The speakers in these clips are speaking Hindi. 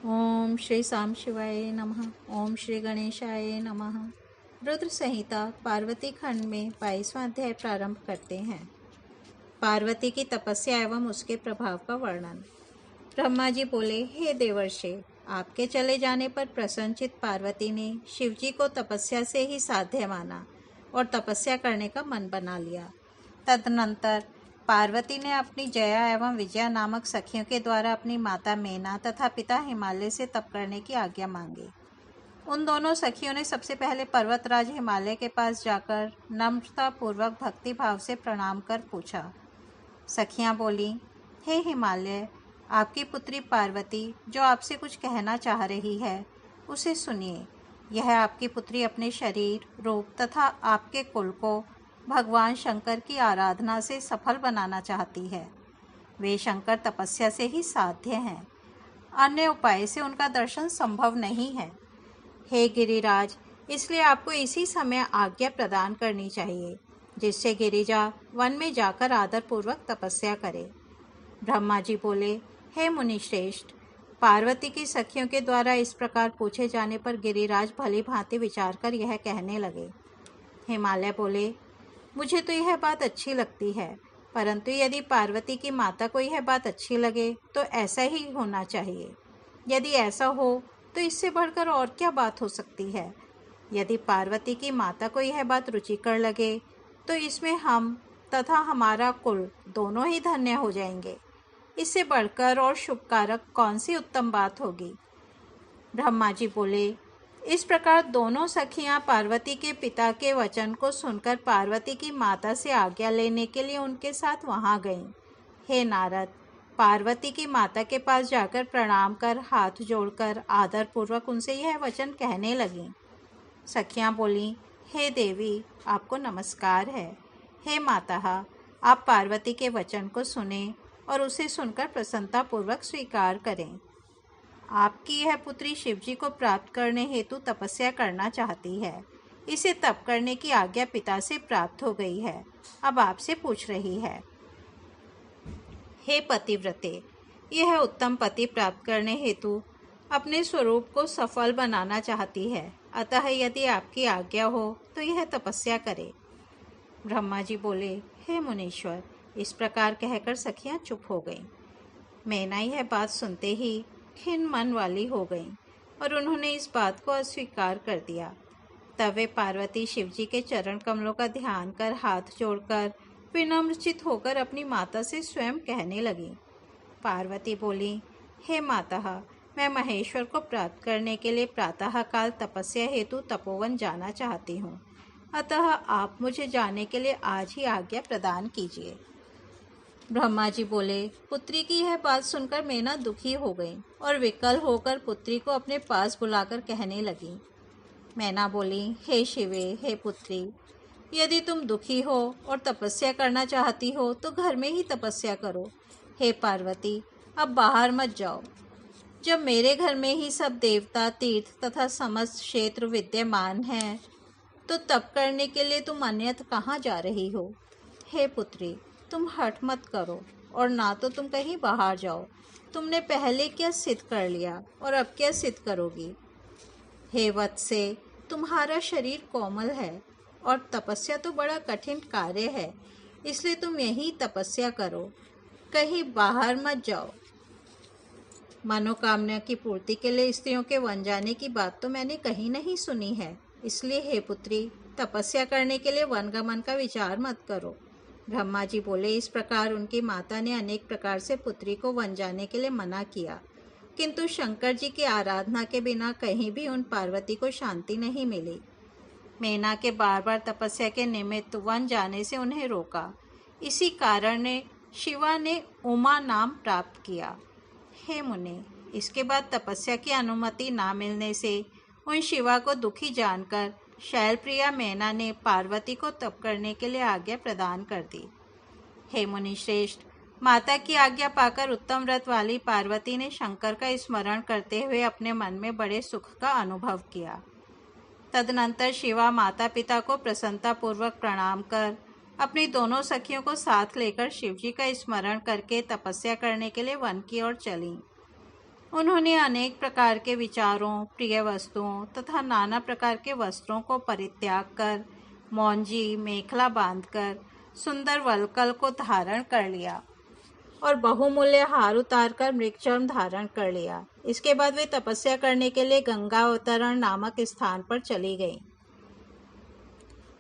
ओम श्री साम शिवाय नमः। ओम श्री गणेशाय नमः। रुद्र संहिता पार्वती खंड में 22वां अध्याय प्रारंभ करते हैं। पार्वती की तपस्या एवं उसके प्रभाव का वर्णन। ब्रह्मा जी बोले, हे देवर्षि, आपके चले जाने पर प्रसन्नचित पार्वती ने शिवजी को तपस्या से ही साध्य माना और तपस्या करने का मन बना लिया। तदनंतर पार्वती ने अपनी जया एवं विजया नामक सखियों के द्वारा अपनी माता मेना तथा पिता हिमालय से तप करने की आज्ञा मांगी। उन दोनों सखियों ने सबसे पहले पर्वतराज हिमालय के पास जाकर नम्रता पूर्वक भक्ति भाव से प्रणाम कर पूछा। सखियां बोली, हे हिमालय, आपकी पुत्री पार्वती जो आपसे कुछ कहना चाह रही है उसे सुनिए। यह आपकी पुत्री अपने शरीर, रूप तथा आपके कुल को भगवान शंकर की आराधना से सफल बनाना चाहती है। वे शंकर तपस्या से ही साध्य हैं, अन्य उपाय से उनका दर्शन संभव नहीं है। हे गिरिराज, इसलिए आपको इसी समय आज्ञा प्रदान करनी चाहिए, जिससे गिरिजा वन में जाकर आदरपूर्वक तपस्या करे। ब्रह्मा जी बोले, हे मुनिश्रेष्ठ, पार्वती की सखियों के द्वारा इस प्रकार पूछे जाने पर गिरिराज भली भांति विचार कर यह कहने लगे। हिमालय बोले, मुझे तो यह बात अच्छी लगती है, परंतु यदि पार्वती की माता को यह बात अच्छी लगे तो ऐसा ही होना चाहिए। यदि ऐसा हो तो इससे बढ़कर और क्या बात हो सकती है। यदि पार्वती की माता को यह बात रुचिकर लगे तो इसमें हम तथा हमारा कुल दोनों ही धन्य हो जाएंगे। इससे बढ़कर और शुभकारक कौन सी उत्तम बात होगी। ब्रह्मा जी बोले, इस प्रकार दोनों सखियां पार्वती के पिता के वचन को सुनकर पार्वती की माता से आज्ञा लेने के लिए उनके साथ वहां गईं। हे नारद, पार्वती की माता के पास जाकर प्रणाम कर हाथ जोड़कर आदरपूर्वक उनसे यह वचन कहने लगीं। सखियां बोलीं, हे देवी, आपको नमस्कार है। हे माता, आप पार्वती के वचन को सुने और उसे सुनकर प्रसन्नतापूर्वक स्वीकार करें। आपकी यह पुत्री शिवजी को प्राप्त करने हेतु तपस्या करना चाहती है। इसे तप करने की आज्ञा पिता से प्राप्त हो गई है, अब आपसे पूछ रही है। हे पतिव्रते, यह उत्तम पति प्राप्त करने हेतु अपने स्वरूप को सफल बनाना चाहती है, अतः यदि आपकी आज्ञा हो तो यह तपस्या करे। ब्रह्मा जी बोले, हे मुनीश्वर, इस प्रकार कहकर सखियां चुप हो गईं। मैना यह बात सुनते ही खिन्न मन वाली हो गईं और उन्होंने इस बात को अस्वीकार कर दिया। तब वे पार्वती शिवजी के चरण कमलों का ध्यान कर हाथ जोड़कर विनम्रचित होकर अपनी माता से स्वयं कहने लगी। पार्वती बोली, हे माता, मैं महेश्वर को प्राप्त करने के लिए प्रातःकाल तपस्या हेतु तपोवन जाना चाहती हूँ, अतः आप मुझे जाने के लिए आज ही आज्ञा प्रदान कीजिए। ब्रह्मा जी बोले, पुत्री की यह बात सुनकर मेना दुखी हो गई और विकल होकर पुत्री को अपने पास बुलाकर कहने लगी। मैना बोली, हे शिवे, हे पुत्री, यदि तुम दुखी हो और तपस्या करना चाहती हो तो घर में ही तपस्या करो। हे पार्वती, अब बाहर मत जाओ। जब मेरे घर में ही सब देवता, तीर्थ तथा समस्त क्षेत्र विद्यमान हैं, तो तप करने के लिए तुम अन्यत्र कहाँ जा रही हो। हे पुत्री, तुम हठ मत करो और ना तो तुम कहीं बाहर जाओ। तुमने पहले क्या सिद्ध कर लिया और अब क्या सिद्ध करोगी। हे वत्से, तुम्हारा शरीर कोमल है और तपस्या तो बड़ा कठिन कार्य है, इसलिए तुम यही तपस्या करो, कहीं बाहर मत जाओ। मनोकामना की पूर्ति के लिए स्त्रियों के वन जाने की बात तो मैंने कहीं नहीं सुनी है, इसलिए हे पुत्री, तपस्या करने के लिए वनगमन का विचार मत करो। ब्रह्मा जी बोले, इस प्रकार उनकी माता ने अनेक प्रकार से पुत्री को वन जाने के लिए मना किया, किंतु शंकर जी की आराधना के बिना कहीं भी उन पार्वती को शांति नहीं मिली। मेना के बार बार तपस्या के निमित्त वन जाने से उन्हें रोका। इसी कारण ने शिवा ने उमा नाम प्राप्त किया। हे मुने, इसके बाद तपस्या की अनुमति ना मिलने से उन शिवा को दुखी जानकर शैलप्रिया मैना ने पार्वती को तप करने के लिए आज्ञा प्रदान कर दी। हे मुनि श्रेष्ठ, माता की आज्ञा पाकर उत्तम व्रत वाली पार्वती ने शंकर का स्मरण करते हुए अपने मन में बड़े सुख का अनुभव किया। तदनंतर शिवा माता पिता को प्रसन्नतापूर्वक प्रणाम कर अपनी दोनों सखियों को साथ लेकर शिवजी का स्मरण करके तपस्या करने के लिए वन की ओर चलीं। उन्होंने अनेक प्रकार के विचारों, प्रिय वस्तुओं तथा नाना प्रकार के वस्त्रों को परित्याग कर मौंजी मेखला बांधकर सुंदर वल्कल को धारण कर लिया और बहुमूल्य हार उतारकर मृगचर्म धारण कर लिया। इसके बाद वे तपस्या करने के लिए गंगा अवतरण नामक स्थान पर चली गई।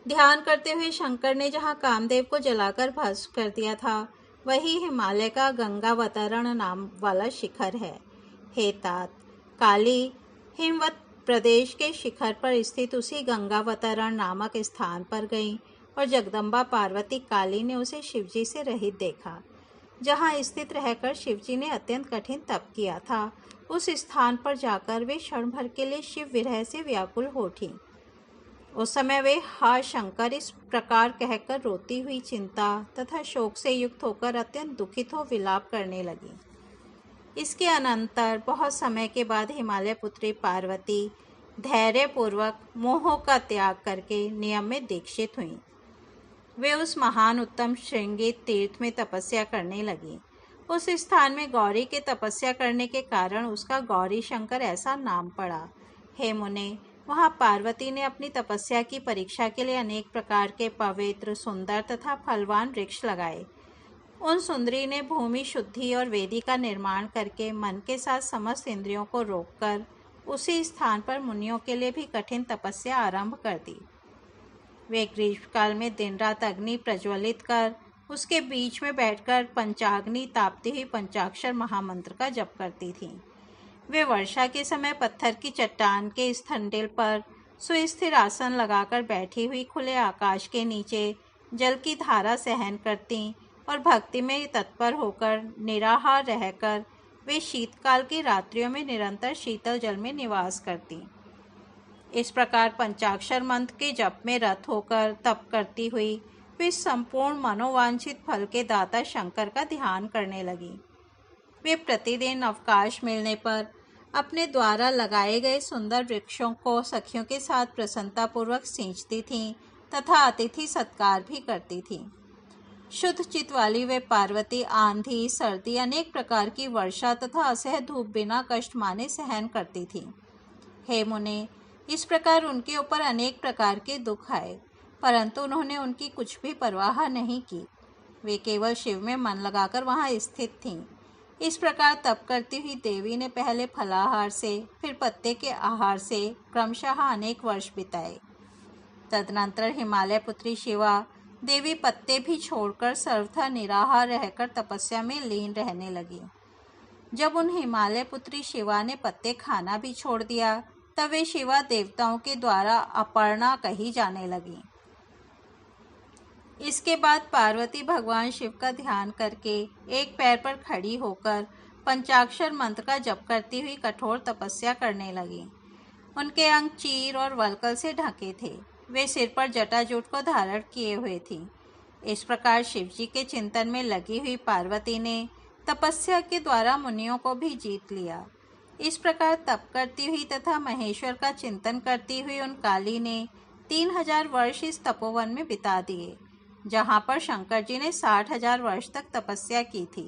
ध्यान करते हुए शंकर ने जहाँ कामदेव को जलाकर भस्म कर दिया था, वही हिमालय का गंगावतरण नाम वाला शिखर है। हे तात, काली हिमवत प्रदेश के शिखर पर स्थित उसी गंगावतरण नामक स्थान पर गई और जगदम्बा पार्वती काली ने उसे शिवजी से रहित देखा। जहाँ स्थित रहकर शिवजी ने अत्यंत कठिन तप किया था, उस स्थान पर जाकर वे क्षण भर के लिए शिव विरह से व्याकुल हो उठी। उस समय वे हा शंकर इस प्रकार कहकर रोती हुई चिंता तथा शोक से युक्त होकर अत्यंत दुखित हो विलाप करने लगी। इसके अनंतर बहुत समय के बाद हिमालय पुत्री पार्वती धैर्यपूर्वक मोह का त्याग करके नियम में दीक्षित हुई। वे उस महान उत्तम श्रृंगी तीर्थ में तपस्या करने लगी। उस स्थान में गौरी के तपस्या करने के कारण उसका गौरी शंकर ऐसा नाम पड़ा। हे मुने, वहाँ पार्वती ने अपनी तपस्या की परीक्षा के लिए अनेक प्रकार के पवित्र, सुंदर तथा फलवान वृक्ष लगाए। उन सुंदरी ने भूमि शुद्धि और वेदी का निर्माण करके मन के साथ समस्त इंद्रियों को रोककर उसी स्थान पर मुनियों के लिए भी कठिन तपस्या आरंभ कर दी। वे ग्रीष्मकाल में दिन रात अग्नि प्रज्वलित कर उसके बीच में बैठकर पंचाग्नि तापती हुई पंचाक्षर महामंत्र का जप करती थीं। वे वर्षा के समय पत्थर की चट्टान के स्थंडिल पर सुस्थिर आसन लगाकर बैठी हुई खुले आकाश के नीचे जल की धारा सहन करती और भक्ति में तत्पर होकर निराहार रहकर वे शीतकाल की रात्रियों में निरंतर शीतल जल में निवास करती। इस प्रकार पंचाक्षर मंत्र के जप में रत होकर तप करती हुई वे संपूर्ण मनोवांछित फल के दाता शंकर का ध्यान करने लगी। वे प्रतिदिन अवकाश मिलने पर अपने द्वारा लगाए गए सुंदर वृक्षों को सखियों के साथ प्रसन्नतापूर्वक सींचती थीं तथा अतिथि सत्कार भी करती थीं। शुद्ध चित्त वाली वे पार्वती आंधी, सर्दी, अनेक प्रकार की वर्षा तथा असह्य धूप बिना कष्ट माने सहन करती थीं। हे मुने, इस प्रकार उनके ऊपर अनेक प्रकार के दुख आए, परंतु उन्होंने उनकी कुछ भी परवाह नहीं की। वे केवल शिव में मन लगाकर वहाँ स्थित थीं। इस प्रकार तप करती हुई देवी ने पहले फलाहार से, फिर पत्ते के आहार से क्रमशः अनेक वर्ष बिताए। तदनंतर हिमालय पुत्री शिवा देवी पत्ते भी छोड़कर सर्वथा निराहार रहकर तपस्या में लीन रहने लगी। जब उन हिमालय पुत्री शिवा ने पत्ते खाना भी छोड़ दिया, तब वे शिवा देवताओं के द्वारा अपर्णा कही जाने लगी। इसके बाद पार्वती भगवान शिव का ध्यान करके एक पैर पर खड़ी होकर पंचाक्षर मंत्र का जप करती हुई कठोर तपस्या करने लगी। उनके अंग चीर और वल्कल से ढके थे। वे सिर पर जटाजूट को धारण किए हुए थी। इस प्रकार शिवजी के चिंतन में लगी हुई पार्वती ने तपस्या के द्वारा मुनियों को भी जीत लिया। इस प्रकार तप करती हुई तथा महेश्वर का चिंतन करती हुई उन काली ने 3000 वर्ष इस तपोवन में बिता दिए, जहाँ पर शंकर जी ने 60,000 वर्ष तक तपस्या की थी।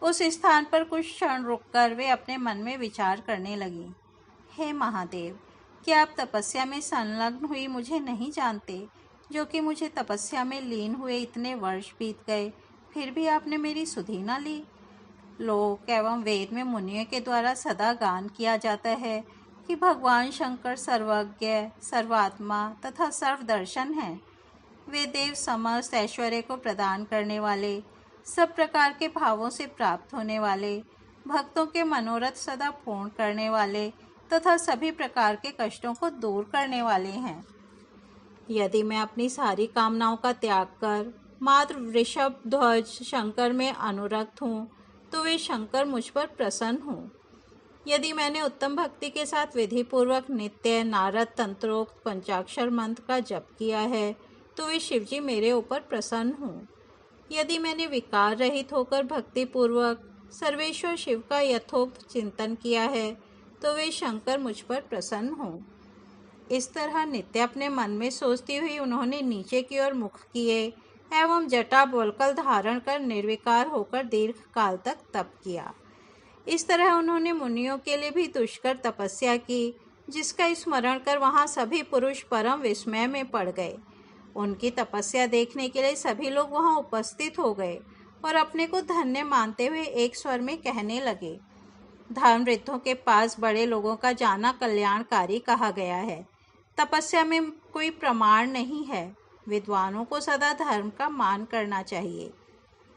उस स्थान पर कुछ क्षण रुककर वे अपने मन में विचार करने लगी। हे महादेव, क्या आप तपस्या में संलग्न हुई मुझे नहीं जानते, जो कि मुझे तपस्या में लीन हुए इतने वर्ष बीत गए, फिर भी आपने मेरी सुधि न ली। लोक एवं वेद में मुनियों के द्वारा सदा गान किया जाता है कि भगवान शंकर सर्वज्ञ, सर्वात्मा तथा सर्वदर्शन हैं। वे देव समस्त ऐश्वर्य को प्रदान करने वाले, सब प्रकार के भावों से प्राप्त होने वाले, भक्तों के मनोरथ सदा पूर्ण करने वाले तथा सभी प्रकार के कष्टों को दूर करने वाले हैं। यदि मैं अपनी सारी कामनाओं का त्याग कर मात्र वृषभ ध्वज शंकर में अनुरक्त हूँ, तो वे शंकर मुझ पर प्रसन्न हूँ। यदि मैंने उत्तम भक्ति के साथ विधि पूर्वक नित्य नारद तंत्रोक्त पंचाक्षर मंत्र का जप किया है, तो वे शिवजी मेरे ऊपर प्रसन्न हूँ। यदि मैंने विकार रहित होकर भक्ति पूर्वक सर्वेश्वर शिव का यथोक्त चिंतन किया है, तो वे शंकर मुझ पर प्रसन्न हों। इस तरह नित्य अपने मन में सोचती हुई उन्होंने नीचे की ओर मुख किए एवं जटा बोलकल धारण कर निर्विकार होकर दीर्घ काल तक तप किया। इस तरह उन्होंने मुनियों के लिए भी दुष्कर तपस्या की, जिसका स्मरण कर वहाँ सभी पुरुष परम विस्मय में पड़ गए। उनकी तपस्या देखने के लिए सभी लोग वहाँ उपस्थित हो गए और अपने को धन्य मानते हुए एक स्वर में कहने लगे, धर्मवृद्धों के पास बड़े लोगों का जाना कल्याणकारी कहा गया है। तपस्या में कोई प्रमाण नहीं है। विद्वानों को सदा धर्म का मान करना चाहिए।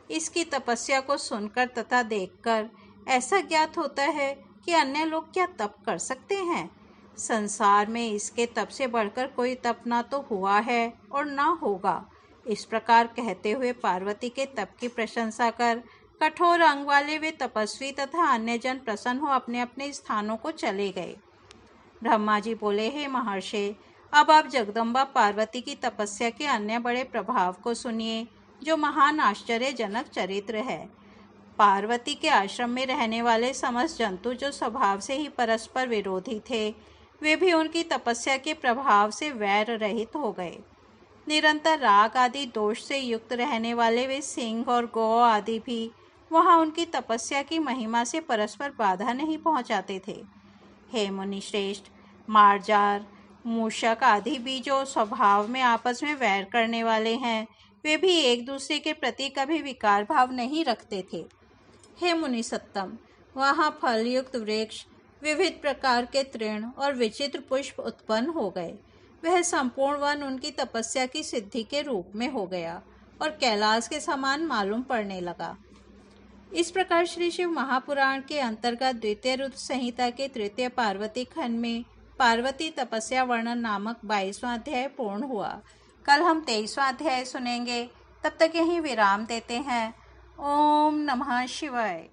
इसकी तपस्या को सुनकर तथा देखकर ऐसा ज्ञात होता है कि अन्य लोग क्या तप कर सकते हैं। संसार में इसके तप से बढ़कर कोई तप ना तो हुआ है और ना होगा। इस प्रकार कहते हुए पार्वती के तप की प्रशंसा कर कठोर अंग वाले वे तपस्वी तथा अन्य जन प्रसन्न हो अपने अपने स्थानों को चले गए। ब्रह्मा जी बोले, हे महर्षि, अब आप जगदम्बा पार्वती की तपस्या के अन्य बड़े प्रभाव को सुनिए, जो महान आश्चर्यजनक चरित्र है। पार्वती के आश्रम में रहने वाले समस्त जंतु जो स्वभाव से ही परस्पर विरोधी थे, वे भी उनकी तपस्या के प्रभाव से वैर रहित हो गए। निरंतर राग आदि दोष से युक्त रहने वाले वे सिंह और गौ आदि भी वहाँ उनकी तपस्या की महिमा से परस्पर बाधा नहीं पहुँचाते थे। हे मुनि श्रेष्ठ, मार्जार, मूषक आदि भी जो स्वभाव में आपस में वैर करने वाले हैं, वे भी एक दूसरे के प्रति कभी विकार भाव नहीं रखते थे। हे मुनि सत्तम, वहाँ फलयुक्त वृक्ष, विविध प्रकार के तृण और विचित्र पुष्प उत्पन्न हो गए। वह संपूर्ण वन उनकी तपस्या की सिद्धि के रूप में हो गया और कैलाश के समान मालूम पड़ने लगा। इस प्रकार श्री शिव महापुराण के अंतर्गत द्वितीय रुद्र संहिता के तृतीय पार्वती खंड में पार्वती तपस्या वर्णन नामक 22वां अध्याय पूर्ण हुआ। कल हम 23वां अध्याय सुनेंगे। तब तक यहीं विराम देते हैं। ओम नमः शिवाय।